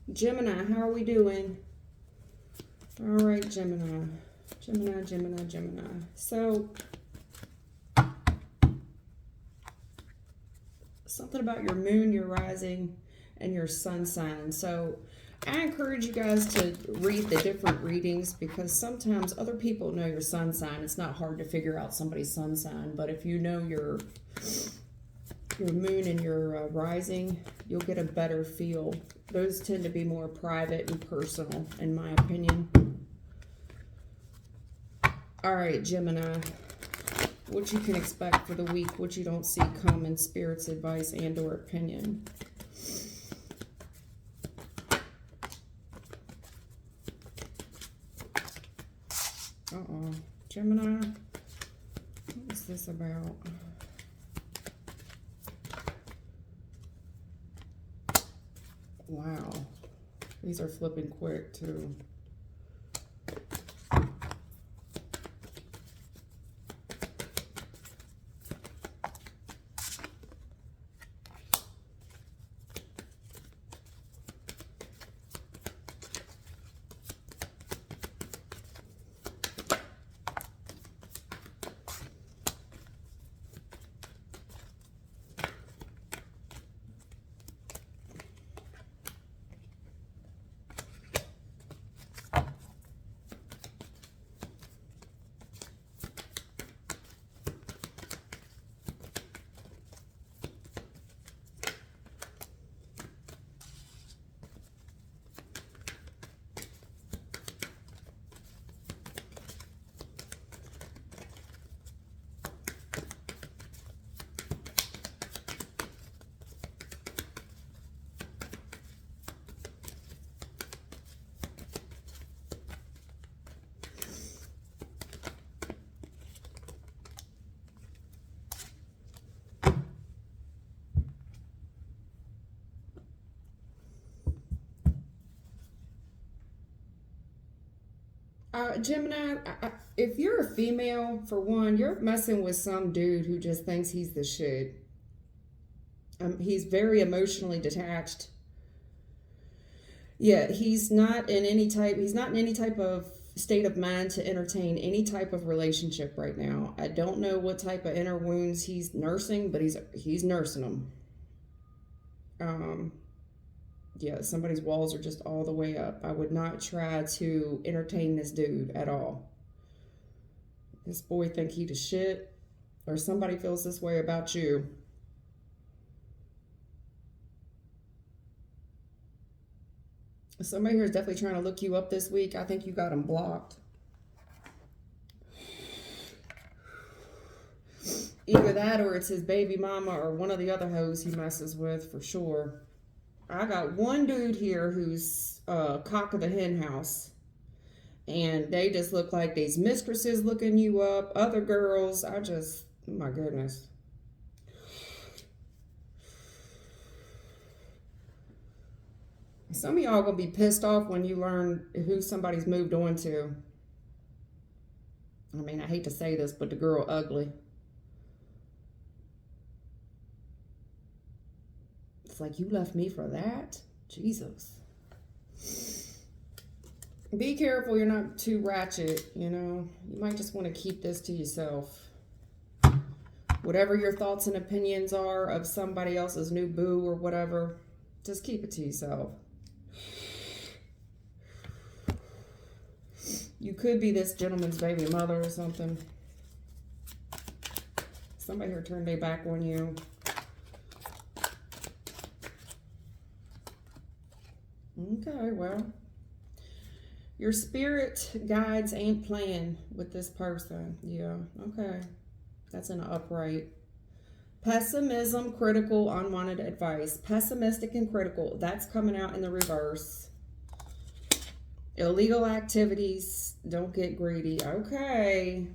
Gemini, how are we doing? All right, Gemini. Gemini. So, something about your moon, your rising, and your sun sign. So, I encourage you guys to read the different readings because sometimes other people know your sun sign. It's not hard to figure out somebody's sun sign, but if you know your moon and your rising, you'll get a better feel. Those tend to be more private and personal, in my opinion. All right, Gemini, what you can expect for the week, what you don't see come in Spirit's advice and or opinion. Uh-oh. Gemini, what is this about? Wow. These are flipping quick, too. Gemini, if you're a female, for one, you're messing with some dude who just thinks he's the shit. He's very emotionally detached. Yeah, he's not in any type of state of mind to entertain any type of relationship right now. I don't know what type of inner wounds he's nursing, but he's nursing them. Yeah, somebody's walls are just all the way up. I would not try to entertain this dude at all. This boy think he the shit, or somebody feels this way about you. Somebody here is definitely trying to look you up this week. I think you got him blocked. Either that or it's his baby mama or one of the other hoes he messes with for sure. I got one dude here who's cock of the hen house. And they just look like these mistresses looking you up. Other girls, oh my goodness. Some of y'all gonna be pissed off when you learn who somebody's moved on to. I mean, I hate to say this, but the girl ugly. It's like, you left me for that? Jesus. Be careful you're not too ratchet, you know. You might just want to keep this to yourself. Whatever your thoughts and opinions are of somebody else's new boo or whatever, just keep it to yourself. You could be this gentleman's baby mother or something. Somebody here turned their back on you. Okay, well, your spirit guides ain't playing with this person. Yeah, okay. That's an upright. Pessimism, critical, unwanted advice. Pessimistic and critical. That's coming out in the reverse. Illegal activities. Don't get greedy. Okay.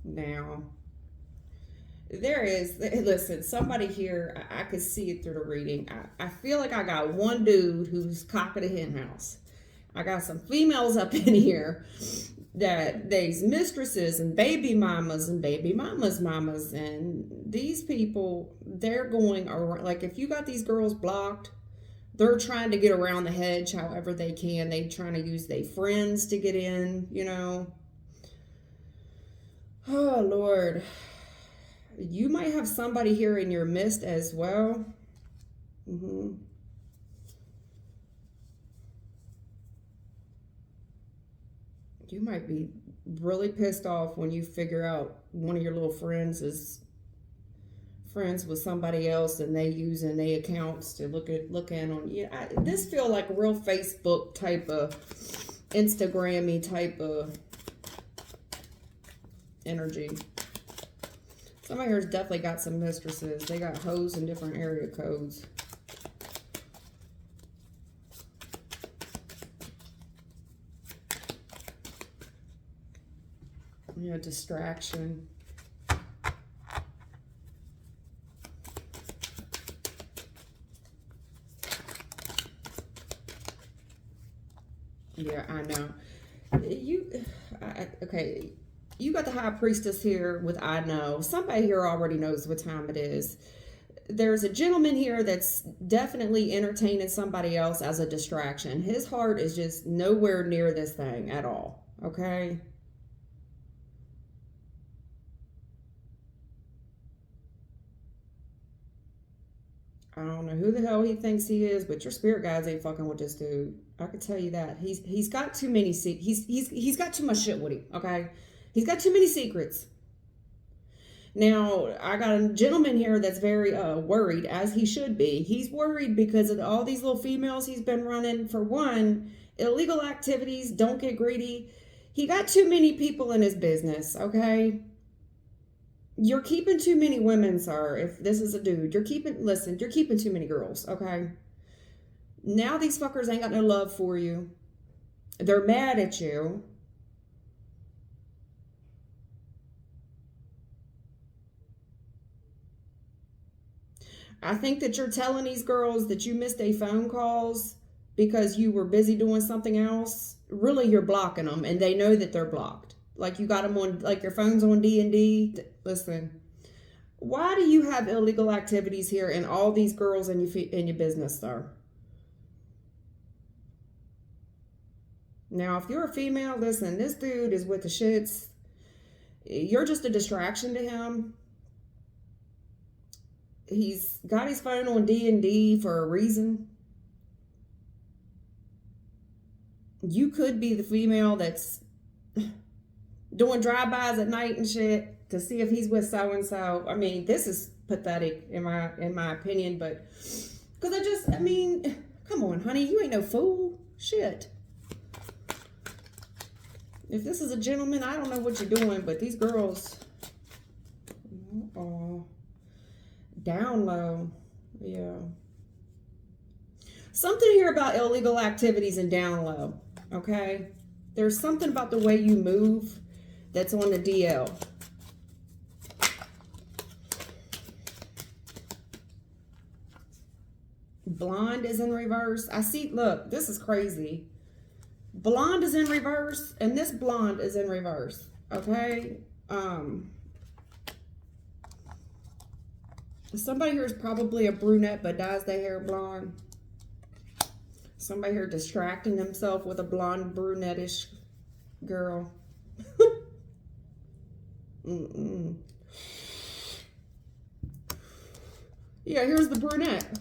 Now, listen, somebody here, I could see it through the reading. I feel like I got one dude who's cock of the hen house. I got some females up in here that these mistresses and baby mamas and baby mamas mamas, and these people, they're going around. Like, if you got these girls blocked, They're trying to get around the hedge however they can. They trying to use their friends to get in, you know. Oh, Lord. You might have somebody here in your midst as well. Mm-hmm. You might be really pissed off when you figure out one of your little friends is friends with somebody else and they using their accounts to look in on you. This feel like a real Facebook type of Instagram-y type of energy. Somebody here's definitely got some mistresses. They got hoes in different area codes. You know, distraction. Yeah, I know. Okay. You got the high priestess here with I know. Somebody here already knows what time it is. There's a gentleman here that's definitely entertaining somebody else as a distraction. His heart is just nowhere near this thing at all. Okay? I don't know who the hell he thinks he is, but your spirit guides ain't fucking with this dude. I can tell you that. He's got too many he's got too much shit with him, okay? He's got too many secrets. Now, I got a gentleman here that's very worried, as he should be. He's worried because of all these little females he's been running. For one, illegal activities, don't get greedy. He got too many people in his business, okay? You're keeping too many women, sir. If this is a dude, you're keeping too many girls, okay? Now these fuckers ain't got no love for you. They're mad at you. I think that you're telling these girls that you missed their phone calls because you were busy doing something else. Really, you're blocking them, and they know that they're blocked. Like you got them on, like your phone's on D&D. Listen, why do you have illegal activities here and all these girls in your business, sir? Now, if you're a female, listen, this dude is with the shits. You're just a distraction to him. He's got his phone on D&D for a reason. You could be the female that's doing drive-bys at night and shit to see if he's with so-and-so. I mean, this is pathetic in my opinion, but because come on, honey, you ain't no fool. Shit. If this is a gentleman, I don't know what you're doing, but these girls, down low. Yeah. Something here about illegal activities and down low. Okay? There's something about the way you move that's on the DL. Blonde is in reverse. I see, look, this is crazy. Blonde is in reverse, and this blonde is in reverse. Okay? Somebody here is probably a brunette but dyes their hair blonde. Somebody here distracting themselves with a blonde brunettish girl. Yeah, here's the brunette.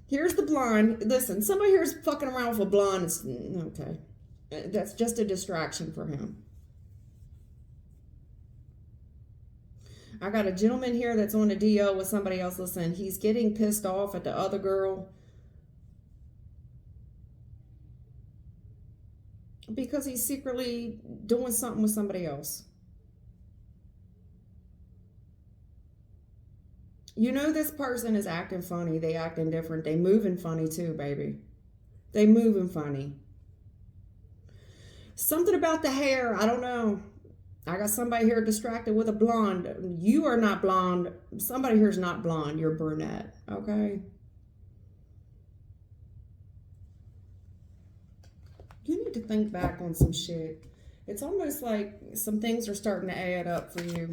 Here's the blonde. Listen, somebody here is fucking around with a blonde. Okay. That's just a distraction for him. I got a gentleman here that's on a DL with somebody else. Listen, he's getting pissed off at the other girl because he's secretly doing something with somebody else. You know this person is acting funny. They acting different. They moving funny too, baby. They moving funny. Something about the hair. I don't know. I got somebody here distracted with a blonde. You are not blonde. Somebody here is not blonde. You're brunette. Okay? You need to think back on some shit. It's almost like some things are starting to add up for you.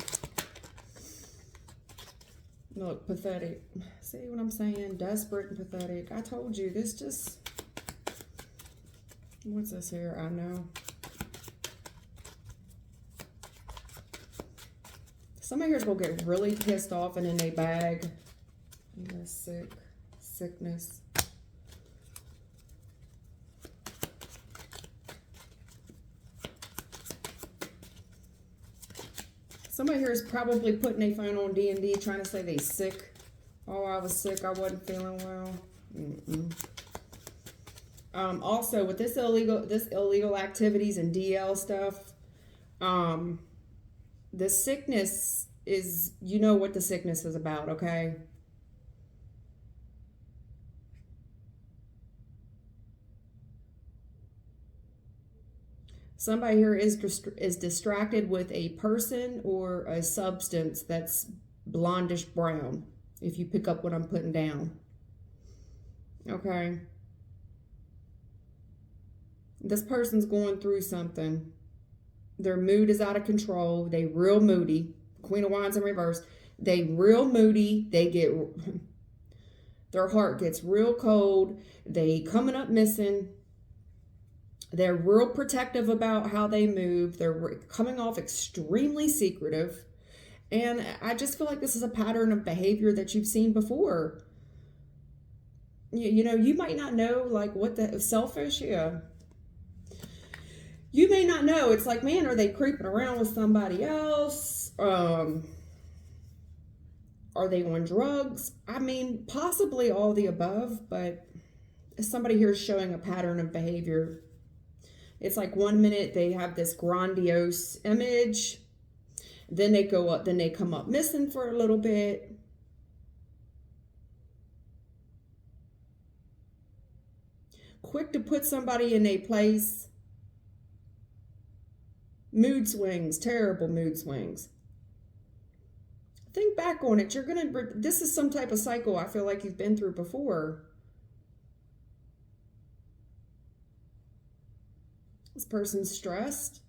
Look, pathetic. See what I'm saying? Desperate and pathetic. I told you, this just... What's this here? I know. Somebody here's going to get really pissed off and in a bag. Sickness. Somebody here is probably putting a phone on D&D trying to say they sick. Oh, I was sick. I wasn't feeling well. Also, with this illegal activities and DL stuff, the sickness is, you know what the sickness is about, okay? Somebody here is distracted with a person or a substance that's blondish brown, if you pick up what I'm putting down. Okay. This person's going through something. Their mood is out of control. They real moody. Queen of Wands in reverse. They real moody. Their heart gets real cold. They coming up missing. They're real protective about how they move. They're coming off extremely secretive. And I just feel like this is a pattern of behavior that you've seen before. You know, you might not know, like, what the selfish, yeah. You may not know. It's like, man, are they creeping around with somebody else? Are they on drugs? I mean, possibly all the above, but somebody here is showing a pattern of behavior. It's like 1 minute they have this grandiose image, then they go up, then they come up missing for a little bit. Quick to put somebody in a place. Mood swings, terrible mood swings. Think back on it. This is some type of cycle I feel like you've been through before. This person's stressed,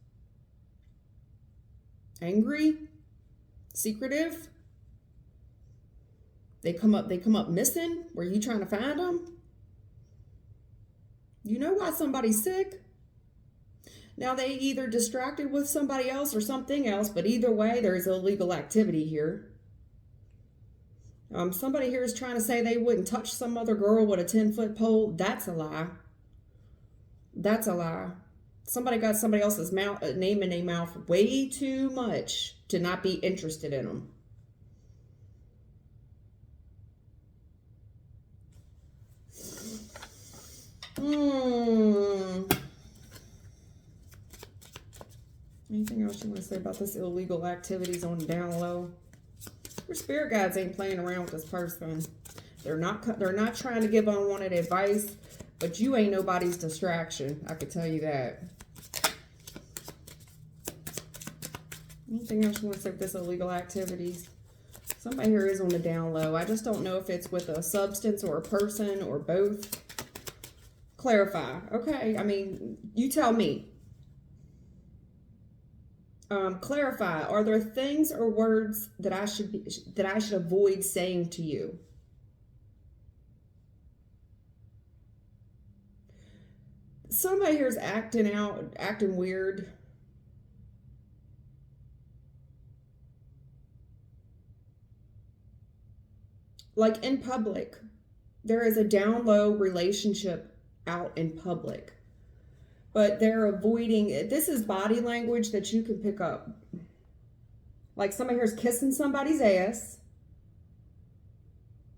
angry, secretive. They come up missing. Were you trying to find them? You know why somebody's sick? Now they either distracted with somebody else or something else, but either way, there's illegal activity here. Somebody here is trying to say they wouldn't touch some other girl with a 10-foot pole. That's a lie. That's a lie. Somebody got somebody else's name in their mouth way too much to not be interested in them. Anything else you want to say about this illegal activities on the down low? Your spirit guides ain't playing around with this person. They're not trying to give unwanted advice, but you ain't nobody's distraction. I could tell you that. Anything else you want to say with this illegal activities? Somebody here is on the down low. I just don't know if it's with a substance or a person or both. Clarify. Okay, I mean, you tell me. Clarify. Are there things or words that I should avoid saying to you? Somebody here is acting weird. Like in public. There is a down low relationship out in public. But they're avoiding it. This is body language that you can pick up. Like somebody here's kissing somebody's ass,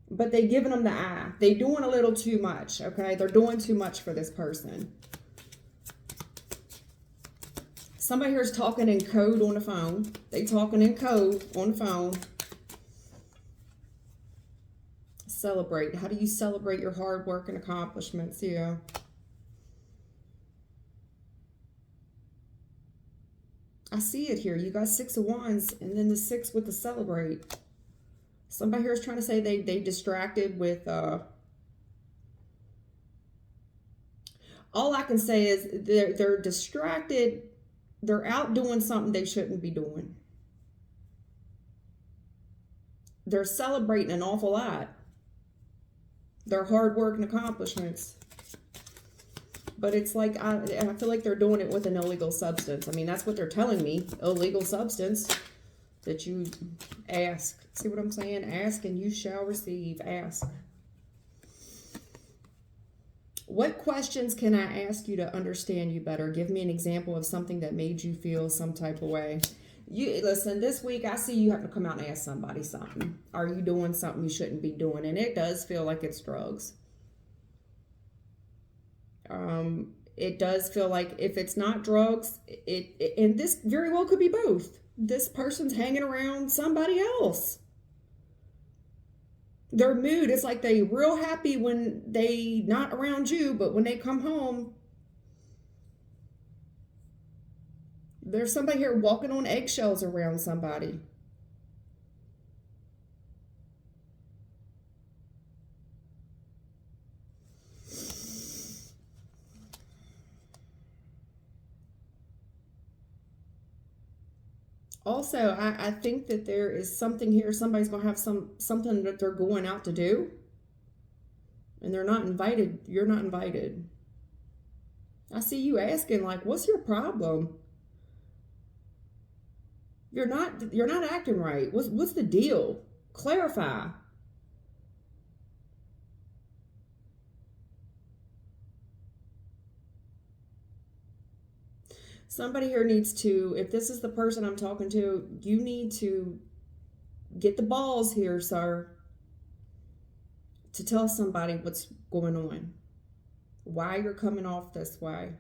but they giving them the eye. They doing a little too much, okay? They're doing too much for this person. Somebody here's talking in code on the phone. They talking in code on the phone. Celebrate. How do you celebrate your hard work and accomplishments? Yeah. I see it here. You got 6 of Wands and then the 6 with the celebrate. Somebody here is trying to say they distracted with... all I can say is they're distracted. They're out doing something they shouldn't be doing. they're celebrating an awful lot. Their hard work and accomplishments. But it's like, I feel like they're doing it with an illegal substance. I mean, that's what they're telling me. Illegal substance that you ask. See what I'm saying? Ask and you shall receive. Ask. What questions can I ask you to understand you better? Give me an example of something that made you feel some type of way. You listen, this week I see you have to come out and ask somebody something. Are you doing something you shouldn't be doing? And it does feel like it's drugs. It does feel like if it's not drugs, and this very well could be both. This person's hanging around somebody else. Their mood, it's like they real happy when they not around you, but when they come home, there's somebody here walking on eggshells around somebody. Also, I think that there is something here. Somebody's going to have something that they're going out to do. And they're not invited. You're not invited. I see you asking, like, what's your problem? You're not acting right. What's the deal? Clarify. Somebody here needs to, if this is the person I'm talking to, you need to get the balls here, sir, to tell somebody what's going on, why you're coming off this way.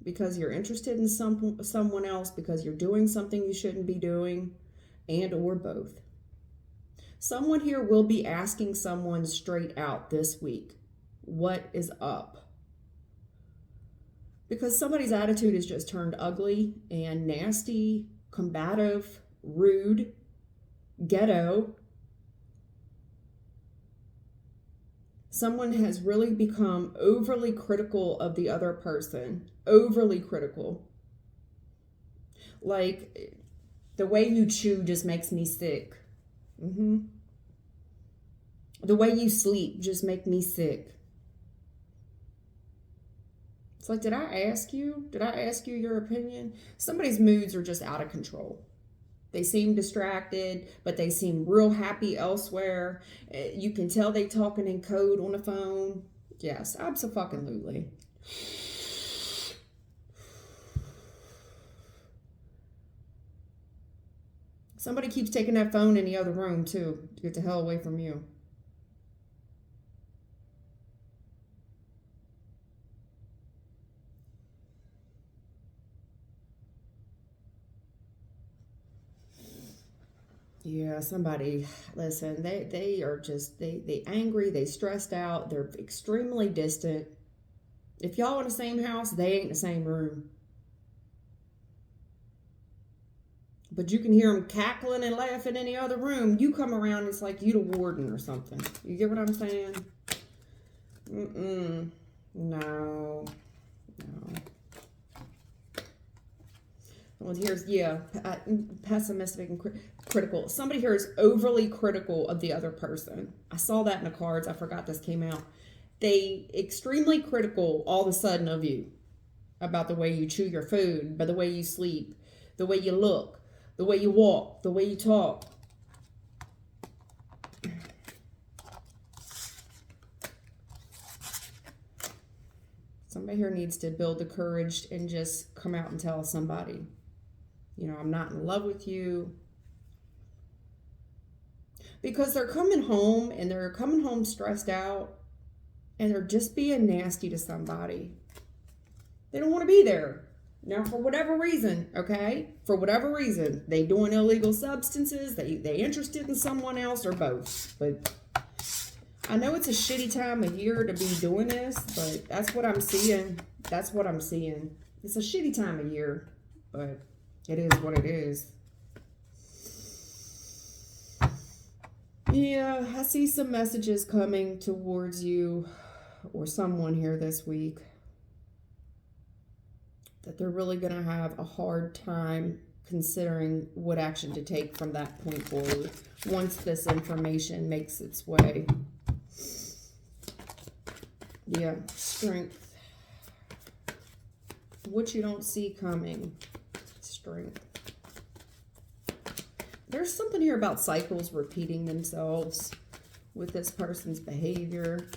Because you're interested in someone else, because you're doing something you shouldn't be doing, and or both. Someone here will be asking someone straight out this week, what is up? Because somebody's attitude is just turned ugly and nasty, combative, rude, ghetto. Someone has really become overly critical of the other person. Overly critical. Like, the way you chew just makes me sick. The way you sleep just makes me sick. It's like, did I ask you? Did I ask you your opinion? Somebody's moods are just out of control. They seem distracted, but they seem real happy elsewhere. You can tell they talking in code on the phone. Yes, absolutely. Somebody keeps taking that phone in the other room too, to get the hell away from you. Yeah, somebody, listen, they are just, they angry, they stressed out, they're extremely distant. If y'all in the same house, they ain't in the same room. But you can hear them cackling and laughing in the other room. You come around, it's like you the warden or something. You get what I'm saying? No. Well, here's, pessimistic and critical. Somebody here is overly critical of the other person. I saw that in the cards. I forgot this came out. They extremely critical all of a sudden of you about the way you chew your food, by the way you sleep, the way you look, the way you walk, the way you talk. Somebody here needs to build the courage and just come out and tell somebody, you know, I'm not in love with you. Because they're coming home and they're coming home stressed out and they're just being nasty to somebody. They don't want to be there. Now, for whatever reason, okay? For whatever reason, they doing illegal substances, they interested in someone else, or both. But I know it's a shitty time of year to be doing this, but that's what I'm seeing. That's what I'm seeing. It's a shitty time of year, but it is what it is. Yeah, I see some messages coming towards you or someone here this week that they're really going to have a hard time considering what action to take from that point forward once this information makes its way. Yeah, strength. What you don't see coming. Strength. There's something here about cycles repeating themselves with this person's behavior.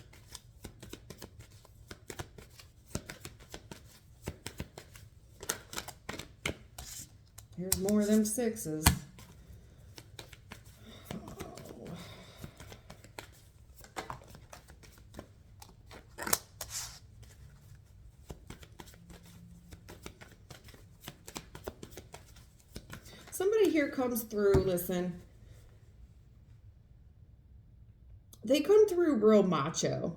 Here's more of them sixes. Oh. Somebody here comes through, listen. They come through real macho.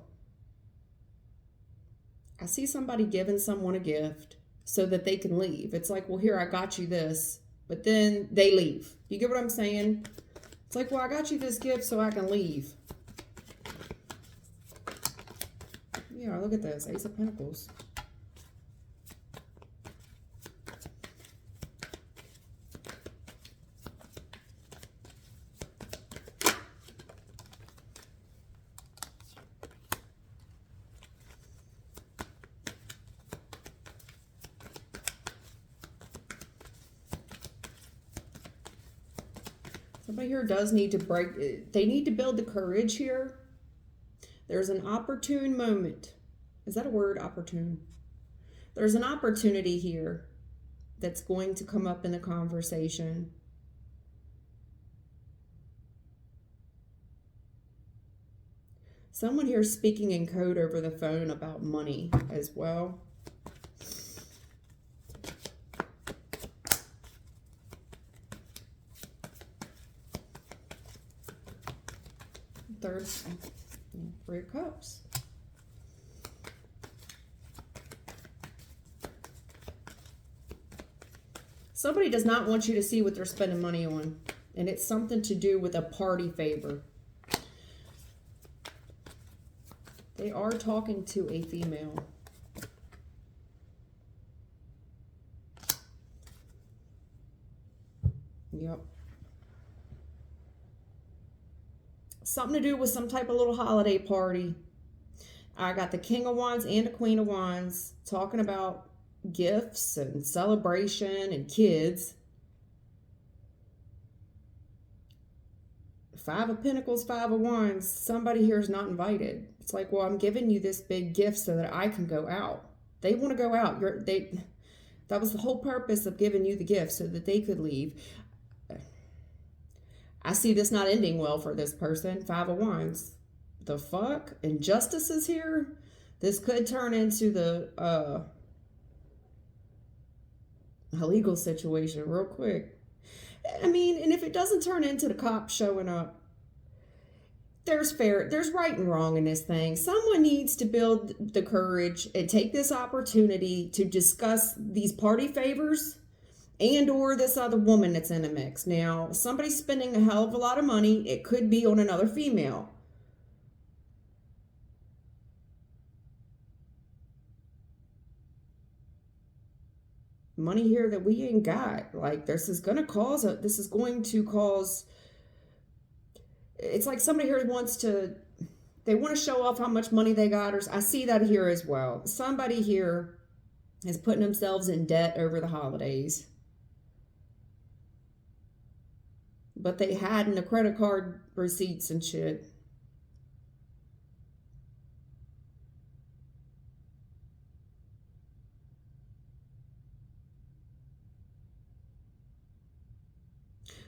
I see somebody giving someone a gift so that they can leave. It's like, well, here, I got you this. But then they leave. You get what I'm saying? It's like, well, I got you this gift so I can leave. Yeah, look at this. Ace of Pentacles. Somebody here does need to break. They need to build the courage here. There's an opportune moment. Is that a word? Opportune. There's an opportunity here that's going to come up in the conversation. Someone here speaking in code over the phone about money as well. Third, Three of Cups. Somebody does not want you to see what they're spending money on. And it's something to do with a party favor. They are talking to a female. Yep. Something to do with some type of little holiday party. I got the King of Wands and the Queen of Wands talking about gifts and celebration and kids. Five of Pentacles, Five of Wands. Somebody here is not invited. It's like, well, I'm giving you this big gift so that I can go out. They want to go out. That was the whole purpose of giving you the gift, so that they could leave. I see this not ending well for this person. Five of Wands. The fuck? Injustice is here? This could turn into a legal situation real quick. I mean, and if it doesn't turn into the cops showing up, there's right and wrong in this thing. Someone needs to build the courage and take this opportunity to discuss these party favors and or this other woman that's in the mix. Now, somebody's spending a hell of a lot of money. It could be on another female. Money here that we ain't got. Like, this is going to cause it's like somebody here they want to show off how much money they got. Or I see that here as well. Somebody here is putting themselves in debt over the holidays. But they had in the credit card receipts and shit.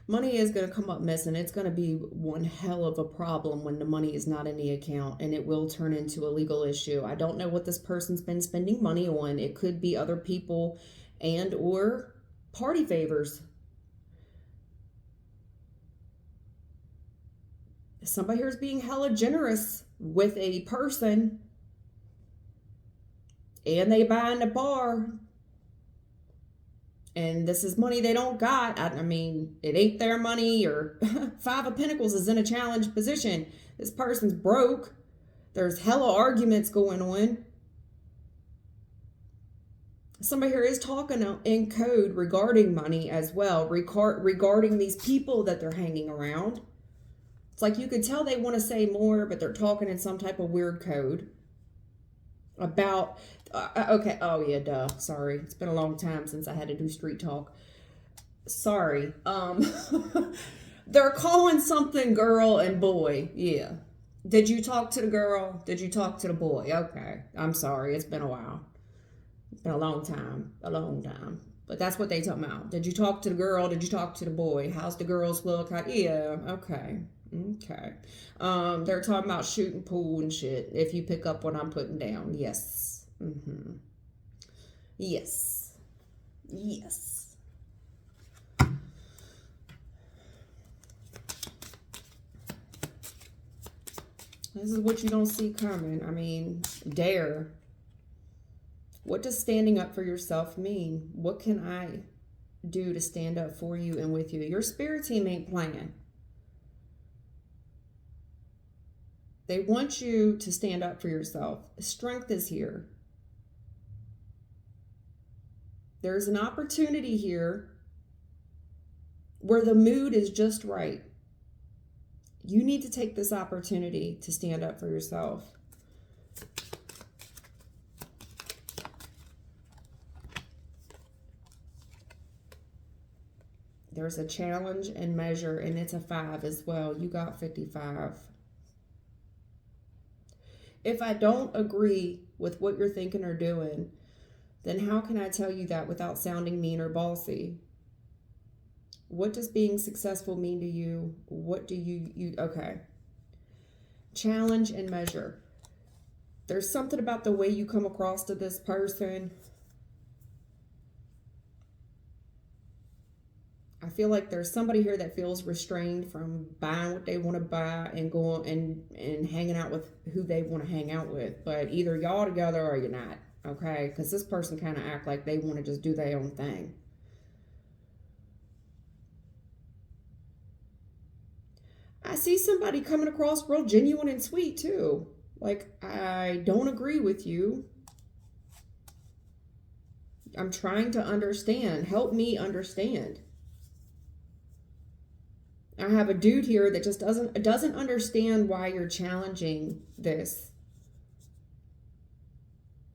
Money is going to come up missing. It's going to be one hell of a problem when the money is not in the account, and it will turn into a legal issue. I don't know what this person's been spending money on. It could be other people and or party favors. Somebody here is being hella generous with a person, and they buying a bar. And this is money they don't got. I mean, it ain't their money. Or Five of Pentacles is in a challenged position. This person's broke. There's hella arguments going on. Somebody here is talking in code regarding money as well, regarding these people that they're hanging around. It's like you could tell they want to say more, but they're talking in some type of weird code about, okay, oh yeah, duh, sorry. It's been a long time since I had to do street talk. Sorry. They're calling something girl and boy, yeah. Did you talk to the girl? Did you talk to the boy? Okay, I'm sorry, it's been a while. It's been a long time. But that's what they talking about. Did you talk to the girl? Did you talk to the boy? How's the girls look? Yeah, okay. Okay. They're talking about shooting pool and shit. If you pick up what I'm putting down. Yes. Mm-hmm. Yes. Yes. This is what you don't see coming. I mean, dare. What does standing up for yourself mean? What can I do to stand up for you and with you? Your spirit team ain't playing. They want you to stand up for yourself. Strength is here. There's an opportunity here where the mood is just right. You need to take this opportunity to stand up for yourself. There's a challenge and measure, and it's a 5 as well. You got 55. If I don't agree with what you're thinking or doing, then how can I tell you that without sounding mean or bossy? What does being successful mean to you? What do you okay. Challenge and measure. There's something about the way you come across to this person. I feel like there's somebody here that feels restrained from buying what they want to buy and going and hanging out with who they want to hang out with. But either y'all together or you're not, okay? Because this person kind of act like they want to just do their own thing. I see somebody coming across real genuine and sweet too. Like, I don't agree with you. I'm trying to understand. Help me understand. I have a dude here that just doesn't understand why you're challenging this.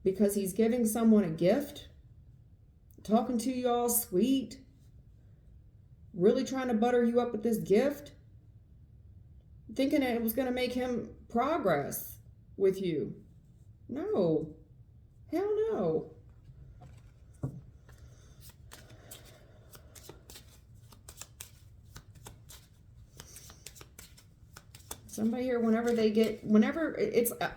Because he's giving someone a gift, talking to you all sweet, really trying to butter you up with this gift, thinking that it was going to make him progress with you. No. Hell no. Somebody here,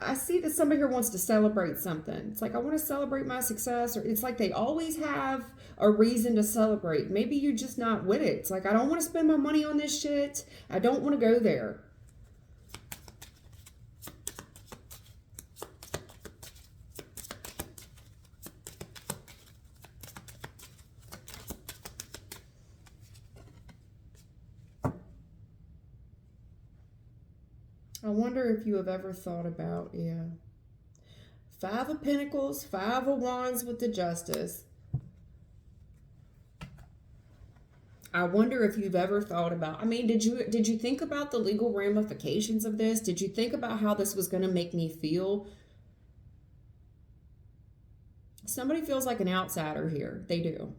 I see that somebody here wants to celebrate something. It's like, I want to celebrate my success, or it's like they always have a reason to celebrate. Maybe you're just not with it. It's like, I don't want to spend my money on this shit. I don't want to go there. I wonder if you have ever thought about, 5 of Pentacles, 5 of Wands with the Justice. I wonder if you've ever thought about, I mean, did you think about the legal ramifications of this? Did you think about how this was going to make me feel? Somebody feels like an outsider here. They do.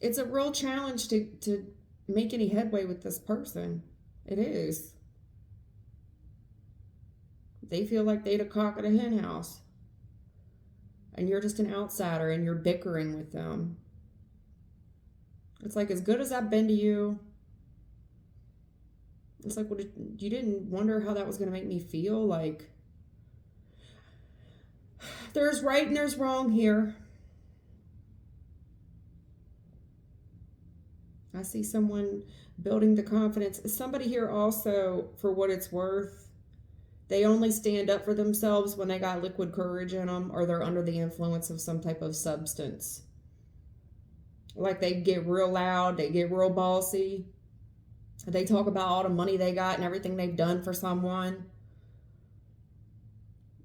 It's a real challenge to make any headway with this person. It is. They feel like they the cock of the hen house. And you're just an outsider and you're bickering with them. It's like, as good as I've been to you, it's like, you didn't wonder how that was going to make me feel? Like, there's right and there's wrong here. I see someone building the confidence. Somebody here also, for what it's worth, they only stand up for themselves when they got liquid courage in them, or they're under the influence of some type of substance. Like, they get real loud, they get real bossy. They talk about all the money they got and everything they've done for someone.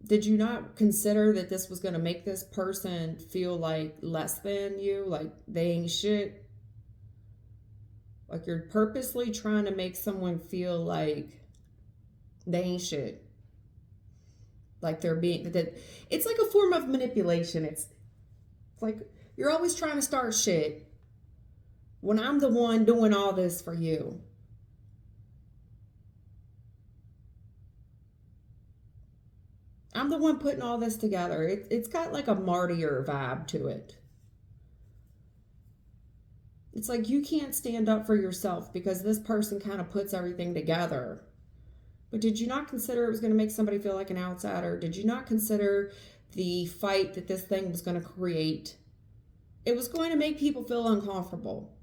Did you not consider that this was going to make this person feel like less than you, like they ain't shit? Like you're purposely trying to make someone feel like they ain't shit. Like they're being, that it's like a form of manipulation. It's like you're always trying to start shit when I'm the one doing all this for you. I'm the one putting all this together. It's got like a martyr vibe to it. It's like you can't stand up for yourself because this person kind of puts everything together. But did you not consider it was going to make somebody feel like an outsider? Did you not consider the fight that this thing was going to create? It was going to make people feel uncomfortable.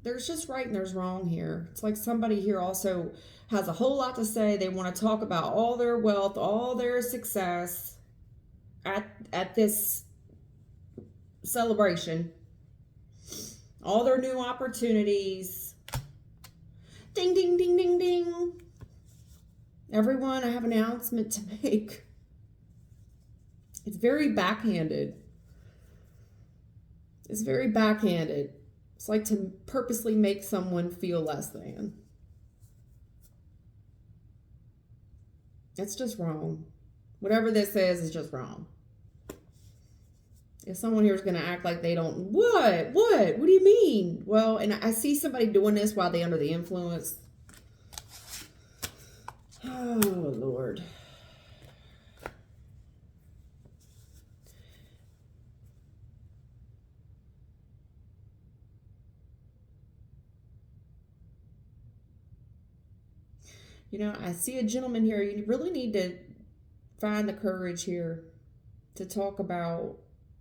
There's just right and there's wrong here. It's like somebody here also has a whole lot to say. They want to talk about all their wealth, all their success at this celebration, all their new opportunities. Ding, ding, ding, ding, ding. Everyone, I have an announcement to make. It's very backhanded. It's very backhanded. It's like to purposely make someone feel less than. That's just wrong. Whatever this is just wrong. If someone here is going to act like they don't, what do you mean? Well, and I see somebody doing this while they're under the influence. Oh, Lord. You know, I see a gentleman here. You really need to find the courage here to talk about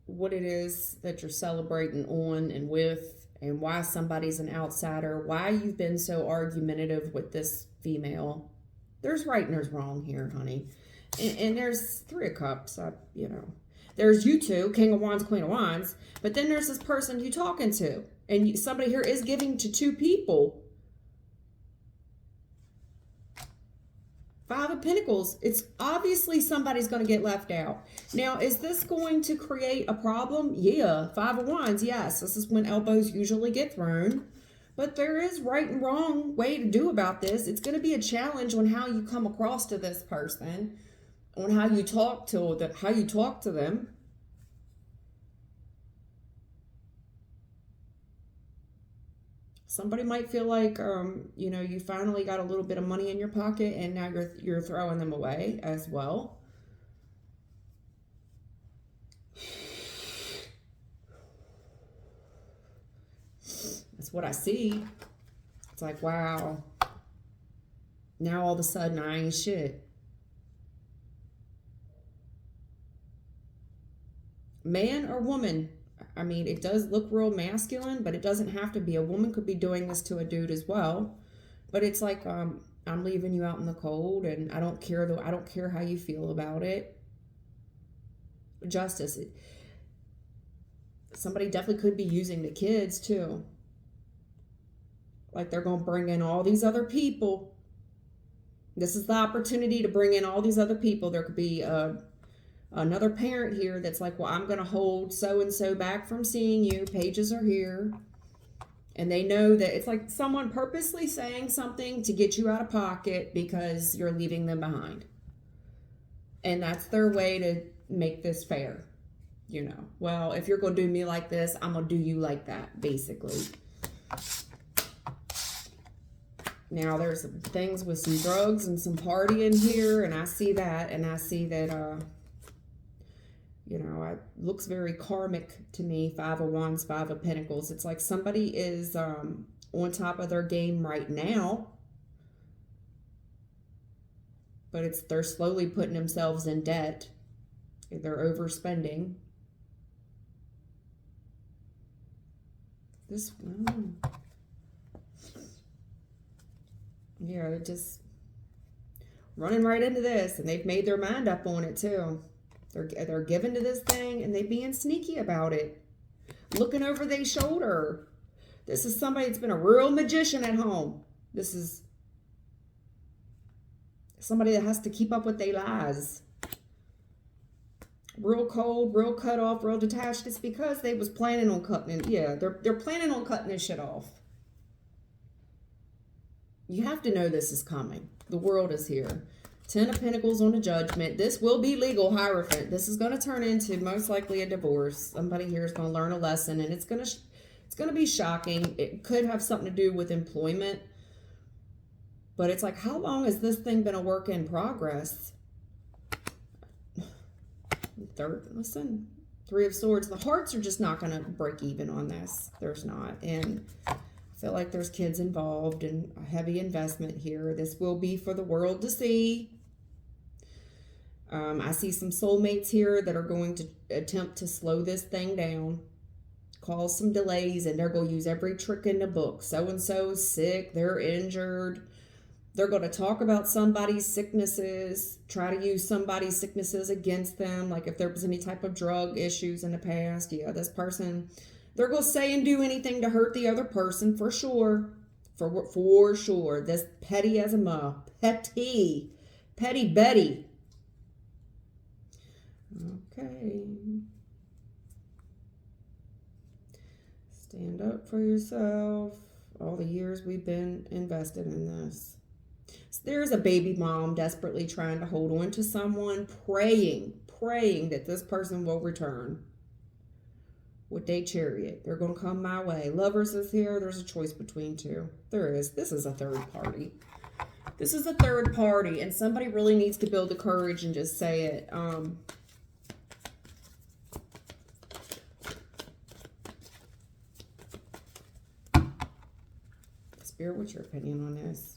what it is that you're celebrating on and with, and why somebody's an outsider, why you've been so argumentative with this female. There's right and there's wrong here, honey. And there's Three of Cups, There's you two, King of Wands, Queen of Wands, but then there's this person you're talking to. And somebody here is giving to two people. Five of Pentacles. It's obviously somebody's going to get left out. Now, is this going to create a problem? Yeah. Five of Wands, yes. This is when elbows usually get thrown. But there is right and wrong way to do about this. It's going to be a challenge on how you come across to this person, on how you talk to them. Somebody might feel like, you finally got a little bit of money in your pocket and now you're throwing them away as well. That's what I see. It's like, wow. Now all of a sudden I ain't shit. Man or woman? I mean, it does look real masculine, but it doesn't have to be. A woman could be doing this to a dude as well. But it's like, I'm leaving you out in the cold, and I don't care I don't care how you feel about it. Justice. Somebody definitely could be using the kids too. Like they're going to bring in all these other people. This is the opportunity to bring in all these other people. There could be another parent here that's like, well, I'm going to hold so-and-so back from seeing you. Pages are here. And they know that it's like someone purposely saying something to get you out of pocket because you're leaving them behind. And that's their way to make this fair. Well, if you're going to do me like this, I'm going to do you like that, basically. Now, there's some things with some drugs and some partying here, and I see that, and I see that, it looks very karmic to me. Five of Wands, Five of Pentacles. It's like somebody is on top of their game right now, but they're slowly putting themselves in debt. They're overspending. Yeah, they're just running right into this, and they've made their mind up on it too. They're given to this thing, and they being sneaky about it, looking over their shoulder. This is somebody that's been a real magician at home. This is Somebody that has to keep up with their lies. Real cold, real cut off, real detached. It's because they was planning on cutting it. Yeah, they're planning on cutting this shit off. You have to know this is coming. The world is here. 10 of Pentacles on the Judgment. This will be legal, Hierophant. This is going to turn into most likely a divorce. Somebody here is going to learn a lesson, and it's going to be shocking. It could have something to do with employment. But it's like, how long has this thing been a work in progress? Listen, 3 of Swords. The hearts are just not going to break even on this. There's not. And I feel like there's kids involved and a heavy investment here. This will be for the world to see. I see some soulmates here that are going to attempt to slow this thing down, cause some delays, and they're going to use every trick in the book. So-and-so is sick, they're injured. They're going to talk about somebody's sicknesses, try to use somebody's sicknesses against them, like if there was any type of drug issues in the past. Yeah, this person, they're going to say and do anything to hurt the other person, for sure. For sure. This petty as a ma. Petty Betty. Okay. Stand up for yourself. All the years we've been invested in this. So there's a baby mom desperately trying to hold on to someone, praying that this person will return with their chariot. They're going to come my way. Lovers is here. There's a choice between 2. There is. This is a third party. This is a third party, and somebody really needs to build the courage and just say it. Spirit, what's your opinion on this?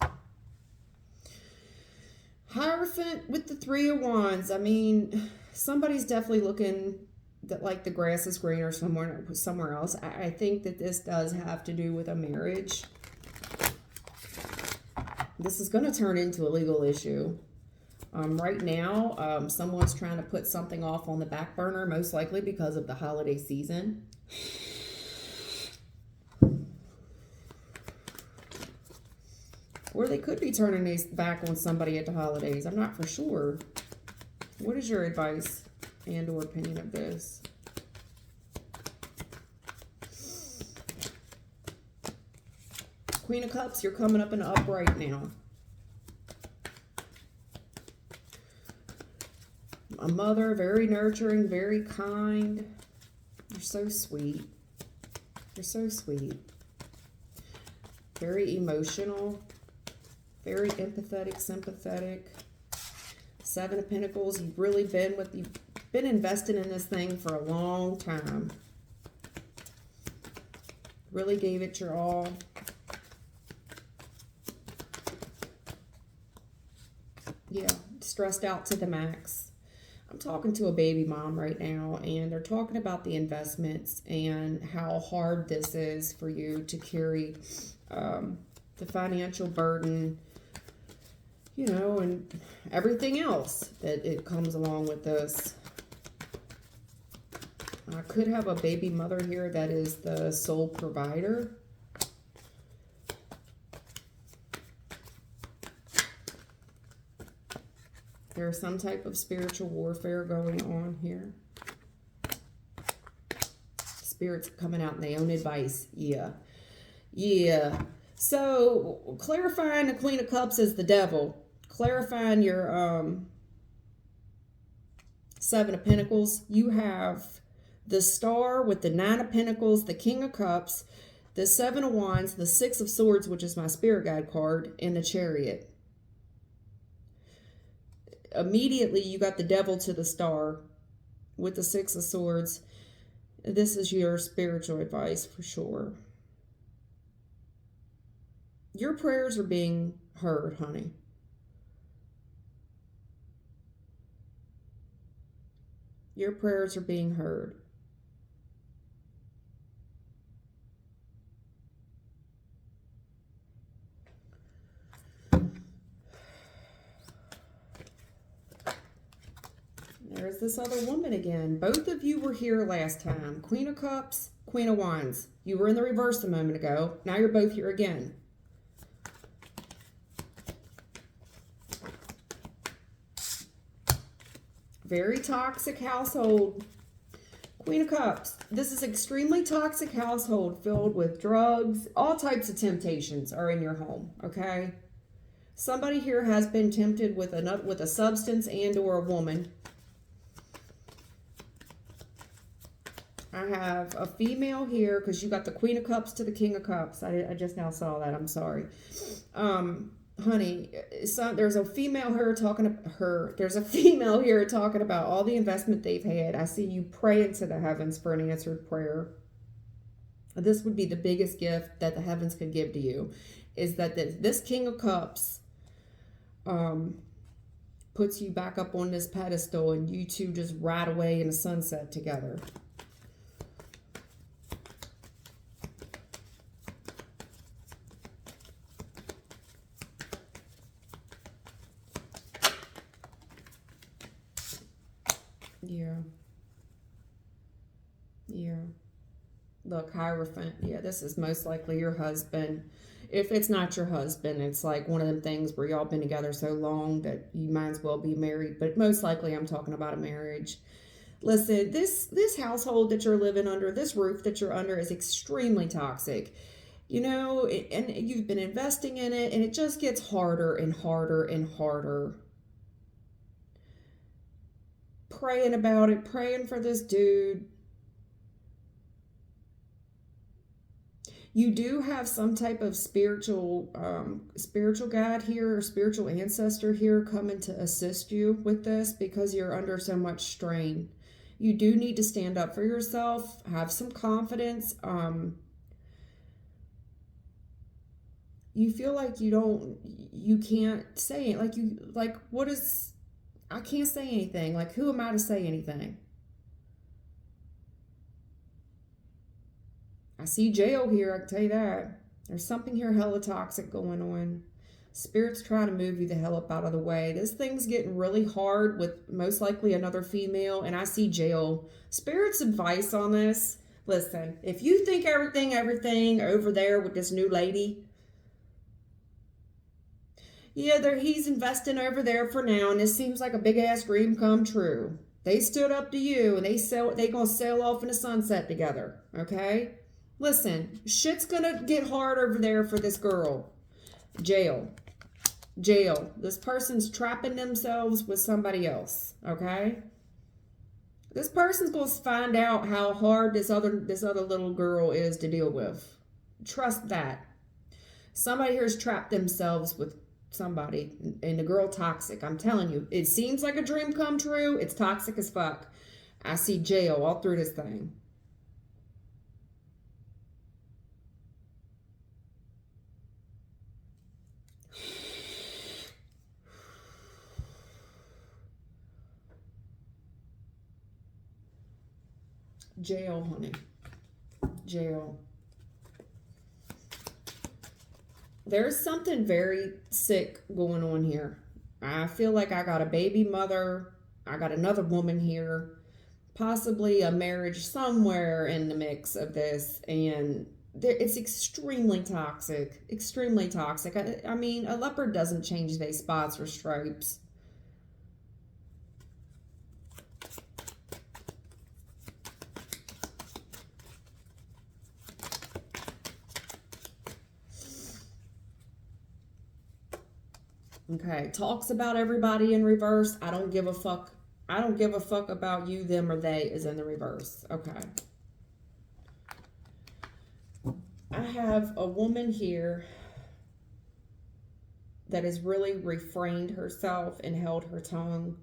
Hierophant with the 3 of Wands. I mean, somebody's definitely looking that like the grass is greener somewhere else. I think that this does have to do with a marriage. This is going to turn into a legal issue. Right now, someone's trying to put something off on the back burner, most likely because of the holiday season. Or they could be turning these back on somebody at the holidays. I'm not for sure. What is your advice and or opinion of this? Queen of Cups, you're coming up in the upright now. A mother, very nurturing, very kind. You're so sweet. You're so sweet. Very emotional. Very empathetic, sympathetic. 7 of Pentacles. You've really been invested in this thing for a long time. Really gave it your all. Yeah, stressed out to the max. I'm talking to a baby mom right now, and they're talking about the investments and how hard this is for you to carry the financial burden, you know, and everything else that it comes along with this. I could have a baby mother here that is the sole provider. There's some type of spiritual warfare going on here. Spirits coming out in their own advice. Yeah. Yeah. So, clarifying the Queen of Cups is the devil. Clarifying your 7 of Pentacles. You have the Star with the 9 of Pentacles, the King of Cups, the 7 of Wands, the 6 of Swords, which is my Spirit Guide card, and the Chariot. Immediately, you got the devil to the Star with the 6 of Swords. This is your spiritual advice for sure. Your prayers are being heard, honey. Your prayers are being heard. There's this other woman again. Both of you were here last time. Queen of Cups, Queen of Wands. You were in the reverse a moment ago. Now you're both here again. Very toxic household. Queen of Cups. This is extremely toxic household filled with drugs. All types of temptations are in your home, okay? Somebody here has been tempted with a substance and or a woman. I have a female here because you got the Queen of Cups to the King of Cups. I just now saw that. I'm sorry. Honey, there's a female here talking about all the investment they've had. I see you praying to the heavens for an answered prayer. This would be the biggest gift that the heavens could give to you, is that this King of Cups puts you back up on this pedestal and you two just ride away in the sunset together. Yeah. Look, Hierophant. Yeah, this is most likely your husband. If it's not your husband, it's like one of them things where y'all been together so long that you might as well be married. But most likely I'm talking about a marriage. Listen, this household that you're living under, this roof that you're under is extremely toxic. You know, and you've been investing in it, and it just gets harder and harder and harder. Praying about it, praying for this dude. You do have some type of spiritual guide here, or spiritual ancestor here coming to assist you with this because you're under so much strain. You do need to stand up for yourself, have some confidence. You feel like you can't say it. I can't say anything. Like, who am I to say anything? I see jail here, I can tell you that. There's something here hella toxic going on. Spirit's trying to move you the hell up out of the way. This thing's getting really hard with most likely another female, and I see jail. Spirit's advice on this, listen, if you think everything over there with this new lady, yeah, he's investing over there for now, and this seems like a big-ass dream come true. They stood up to you, and they gonna sail off in the sunset together, okay? Listen, shit's gonna get hard over there for this girl. Jail. This person's trapping themselves with somebody else, okay? This person's gonna find out how hard this other little girl is to deal with. Trust that. Somebody here's trapped themselves with somebody, and the girl toxic. I'm telling you, it seems like a dream come true. It's toxic as fuck. I see jail all through this thing. Jail, honey. Jail. There's something very sick going on here. I feel like I got a baby mother. I got another woman here. Possibly a marriage somewhere in the mix of this. And it's extremely toxic. Extremely toxic. I mean, a leopard doesn't change their spots or stripes. Okay, talks about everybody in reverse. I don't give a fuck. I don't give a fuck about you, them, or they is in the reverse. Okay. I have a woman here that has really refrained herself and held her tongue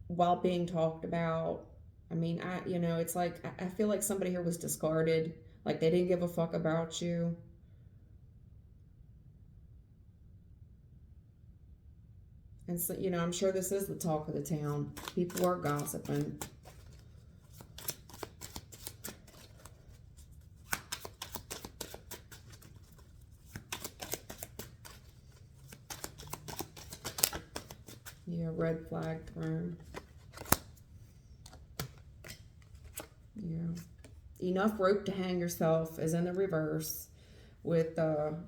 while being talked about. I mean, it's like, I feel like somebody here was discarded. Like, they didn't give a fuck about you. And so, I'm sure this is the talk of the town. People are gossiping. Yeah, red flag thrown. Yeah. Enough rope to hang yourself is in the reverse with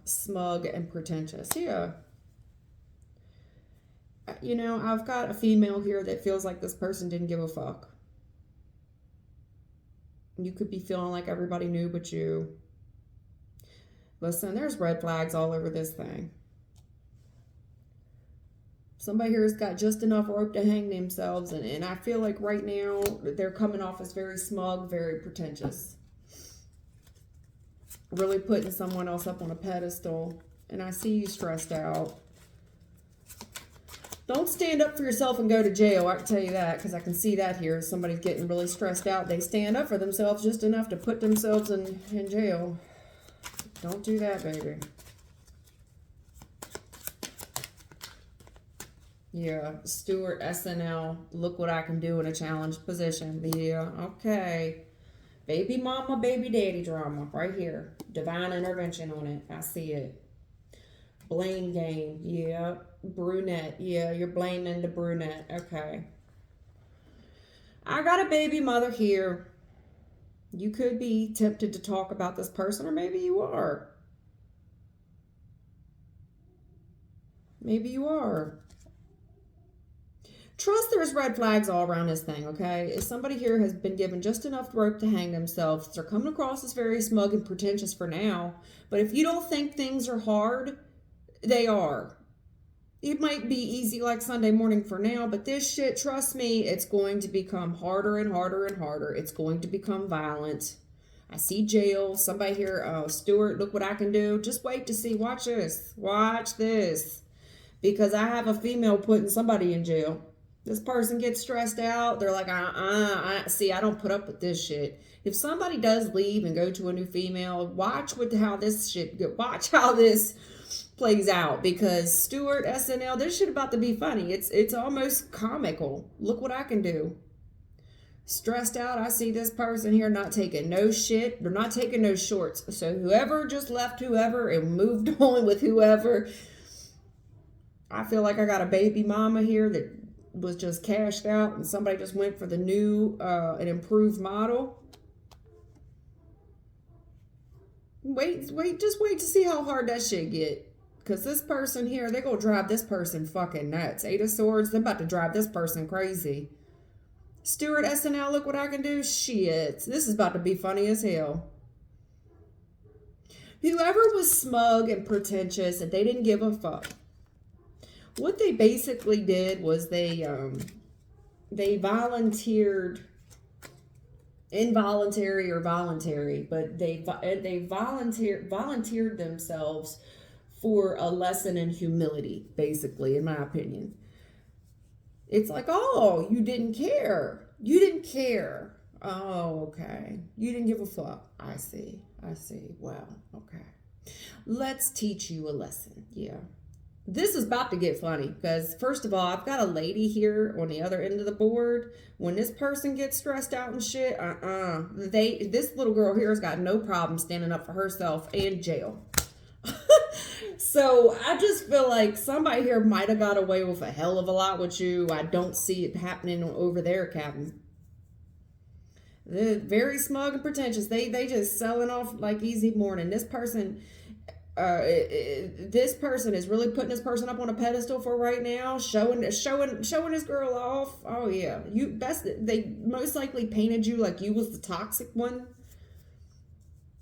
smug and pretentious. Yeah. you know, I've got a female here that feels like this person didn't give a fuck. You could be feeling like everybody knew but you. Listen, there's red flags all over this thing. Somebody here has got just enough rope to hang themselves, and I feel like right now they're coming off as very smug, very pretentious. Really putting someone else up on a pedestal. And I see you stressed out. Don't stand up for yourself and go to jail, I can tell you that, because I can see that here. Somebody's getting really stressed out. They stand up for themselves just enough to put themselves in jail. Don't do that, baby. Yeah, Stuart SNL, look what I can do in a challenged position. Yeah, okay. Baby mama, baby daddy drama right here. Divine intervention on it. I see it. Blame game. Yeah. Brunette. Yeah, you're blaming the brunette. Okay. I got a baby mother here. You could be tempted to talk about this person, or maybe you are. Maybe you are. Trust there's red flags all around this thing, okay? If somebody here has been given just enough rope to hang themselves, they're coming across as very smug and pretentious for now. But if you don't think things are hard, they are. It might be easy like Sunday morning for now, but this shit, trust me, it's going to become harder and harder and harder. It's going to become violent. I see jail. Somebody here, Stuart, look what I can do. Just wait to see. Watch this. Watch this. Because I have a female putting somebody in jail. This person gets stressed out. They're like, see, I don't put up with this shit. If somebody does leave and go to a new female, watch how this plays out. Because Stuart SNL, this shit about to be funny. It's almost comical. Look what I can do. Stressed out. I see this person here not taking no shit. They're not taking no shorts. So whoever just left whoever and moved on with whoever. I feel like I got a baby mama here that was just cashed out and somebody just went for the new and improved model. Just wait to see how hard that shit get. Because this person here, they're going to drive this person fucking nuts. Eight of Swords, they're about to drive this person crazy. Stuart SNL, look what I can do. Shit. This is about to be funny as hell. Whoever was smug and pretentious and they didn't give a fuck. What they basically did was they volunteered, involuntary or voluntary, but they volunteered themselves for a lesson in humility, basically, in my opinion. It's like, oh, you didn't care. You didn't care. Oh, okay. You didn't give a fuck. I see. Wow. Okay. Let's teach you a lesson. Yeah. This is about to get funny because, first of all, I've got a lady here on the other end of the board. When this person gets stressed out and shit, this little girl here has got no problem standing up for herself and jail. So I just feel like somebody here might have got away with a hell of a lot with you. I don't see it happening over there, Captain. They're very smug and pretentious. They just selling off like easy morning. This person is really putting this person up on a pedestal for right now, showing this girl off. Oh yeah, they most likely painted you like you was the toxic one.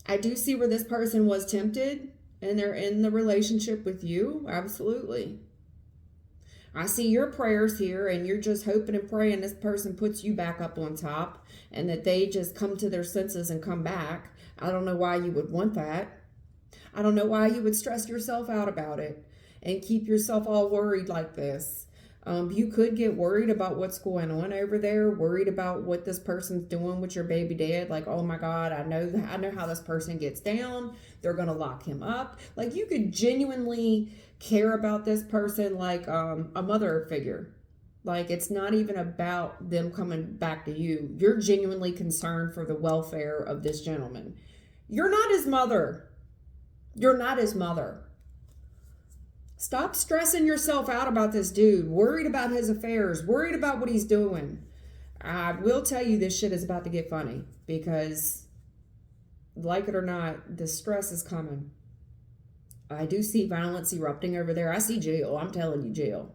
I do see where this person was tempted and they're in the relationship with you. Absolutely. I see your prayers here and you're just hoping and praying this person puts you back up on top and that they just come to their senses and come back. I don't know why you would want that. I don't know why you would stress yourself out about it and keep yourself all worried like this. You could get worried about what's going on over there, worried about what this person's doing with your baby dad. Like, oh my God, I know how this person gets down. They're going to lock him up. Like, you could genuinely care about this person like a mother figure. Like, it's not even about them coming back to you. You're genuinely concerned for the welfare of this gentleman. You're not his mother. You're not his mother. Stop stressing yourself out about this dude, worried about his affairs, worried about what he's doing. I will tell you this shit is about to get funny because, like it or not, the stress is coming. I do see violence erupting over there. I see jail. I'm telling you, jail.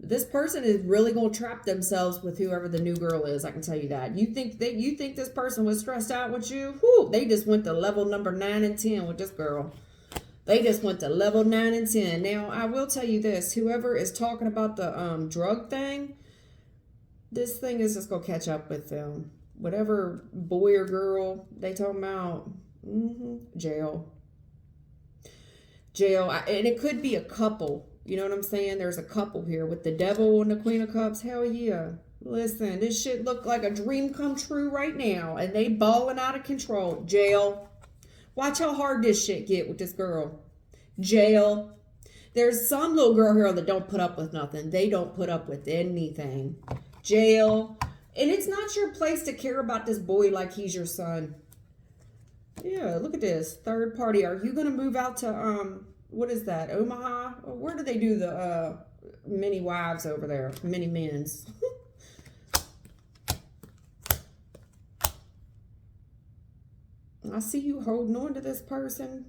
This person is really going to trap themselves with whoever the new girl is. I can tell you that. You think this person was stressed out with you? Whew, they just went to level number 9 and 10 with this girl. They just went to level 9 and 10. Now, I will tell you this. Whoever is talking about the drug thing, this thing is just going to catch up with them. Whatever boy or girl they talking about, jail. Jail. And it could be a couple. You know what I'm saying? There's a couple here with the devil and the Queen of Cups. Hell yeah. Listen, this shit look like a dream come true right now. And they balling out of control. Jail. Watch how hard this shit get with this girl. Jail. There's some little girl here that don't put up with nothing. They don't put up with anything. Jail. And it's not your place to care about this boy like he's your son. Yeah, look at this. Third party. Are you going to move out to, what is that? Omaha? Where do they do the mini wives over there? Mini men's. I see you holding on to this person.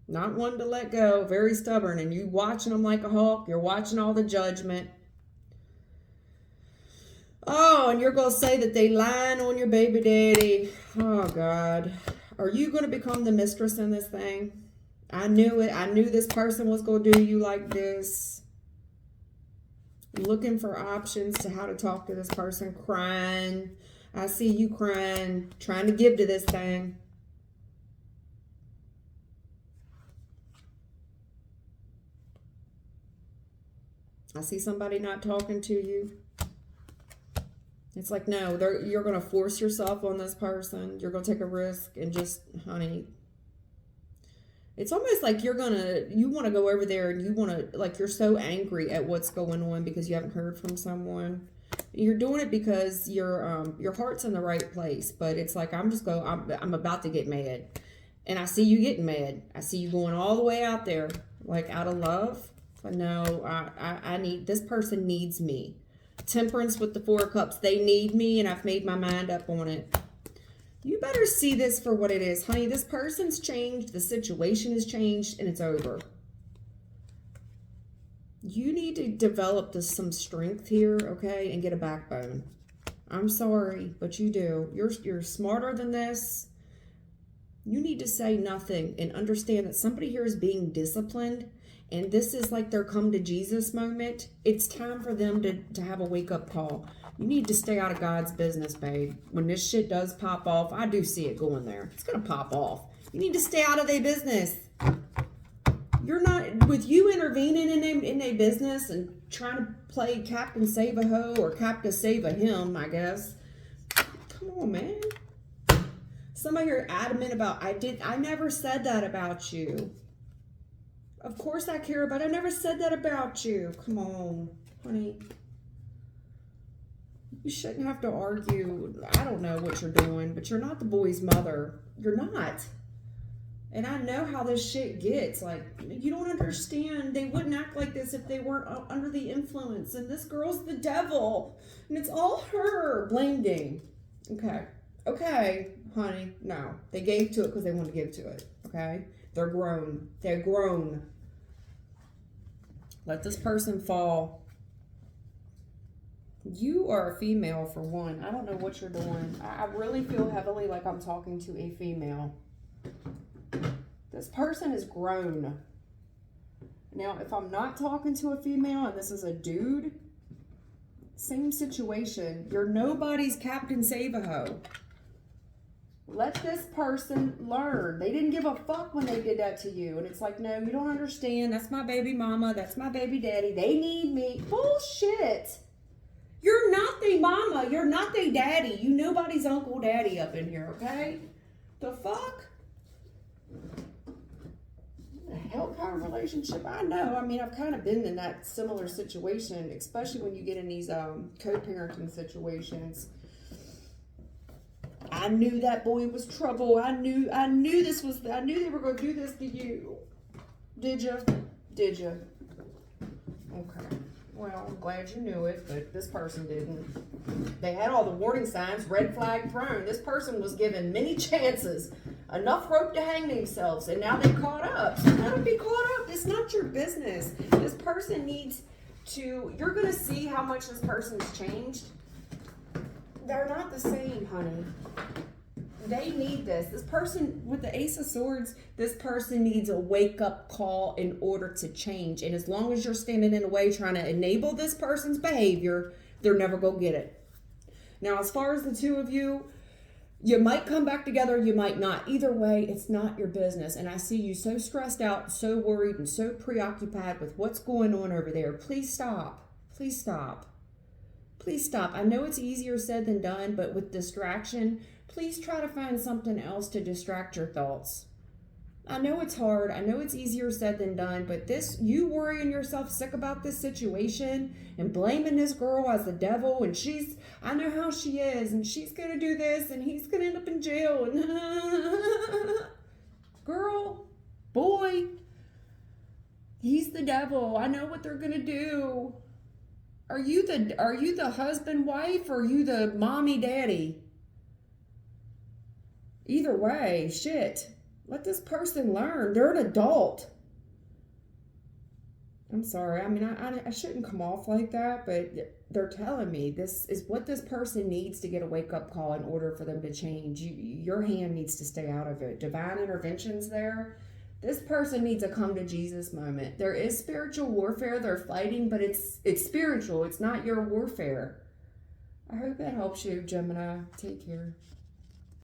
Not wanting to let go. Very stubborn. And you watching them like a hawk. You're watching all the judgment. Oh, and you're going to say that they lying on your baby daddy. Oh, God. Are you going to become the mistress in this thing? I knew it. I knew this person was going to do you like this. Looking for options to how to talk to this person. Crying. I see you crying. Trying to give to this thing. I see somebody not talking to you. It's like, no, you're going to force yourself on this person. You're going to take a risk and just, honey. It's almost like you want to go over there and you want to, like, you're so angry at what's going on because you haven't heard from someone. You're doing it because your heart's in the right place. But it's like, I'm about to get mad. And I see you getting mad. I see you going all the way out there, like, out of love. But no, this person needs me. Temperance with the 4 of Cups. They need me, and I've made my mind up on it. You better see this for what it is, honey. This person's changed. The situation has changed, and it's over. You need to develop some strength here, okay, and get a backbone. I'm sorry, but you do. You're smarter than this. You need to say nothing and understand that somebody here is being disciplined. And this is like their come to Jesus moment. It's time for them to have a wake up call. You need to stay out of God's business, babe. When this shit does pop off, I do see it going there. It's going to pop off. You need to stay out of their business. You're not, with you intervening in their business and trying to play Captain Save a Ho or Captain Save a Him, I guess. Come on, man. Somebody here adamant about, I never said that about you. Of course I care about it. I never said that about you. Come on, honey. You shouldn't have to argue. I don't know what you're doing, but you're not the boy's mother. You're not. And I know how this shit gets. Like, you don't understand. They wouldn't act like this if they weren't under the influence. And this girl's the devil. And it's all her. Blame game. Okay. Okay, honey. No. They gave to it because they wanted to give to it. Okay? They're grown. They're grown. Let this person fall. You are a female, for one. I don't know what you're doing. I really feel heavily like I'm talking to a female. This person is grown. Now, if I'm not talking to a female and this is a dude, same situation. You're nobody's Captain Save-A-Ho. Let this person learn. They didn't give a fuck when they did that to you. And it's like, no, you don't understand. That's my baby mama. That's my baby daddy. They need me. Bullshit. You're not their mama. You're not their daddy. You nobody's uncle daddy up in here, okay? The fuck? What the hell kind of relationship? I know. I mean, I've kind of been in that similar situation, especially when you get in these co-parenting situations. I knew that boy was trouble. I knew they were going to do this to you. Did you? Did you? Okay. Well, I'm glad you knew it, but this person didn't. They had all the warning signs, red flag thrown. This person was given many chances, enough rope to hang themselves, and now they caught up. So let them be caught up. It's not your business. This person needs you're going to see how much this person's changed. They're not the same, honey. They need this. This person with the Ace of Swords, this person needs a wake-up call in order to change. And as long as you're standing in the way trying to enable this person's behavior, they're never going to get it. Now, as far as the two of you, you might come back together, you might not. Either way, it's not your business. And I see you so stressed out, so worried, and so preoccupied with what's going on over there. Please stop. Please stop. Please stop. I know it's easier said than done, but with distraction, please try to find something else to distract your thoughts. I know it's hard. I know it's easier said than done, but you worrying yourself sick about this situation and blaming this girl as the devil, and I know how she is, and she's going to do this, and he's going to end up in jail, and girl, boy, he's the devil. I know what they're going to do. Are you the husband, wife, or are you the mommy, daddy? Either way, shit. Let this person learn. They're an adult. I'm sorry. I mean, I shouldn't come off like that, but they're telling me this is what this person needs to get a wake-up call in order for them to change. Your hand needs to stay out of it. Divine intervention's there. This person needs a come to Jesus moment. There is spiritual warfare they're fighting, but it's spiritual. It's not your warfare. I hope that helps you, Gemini. Take care.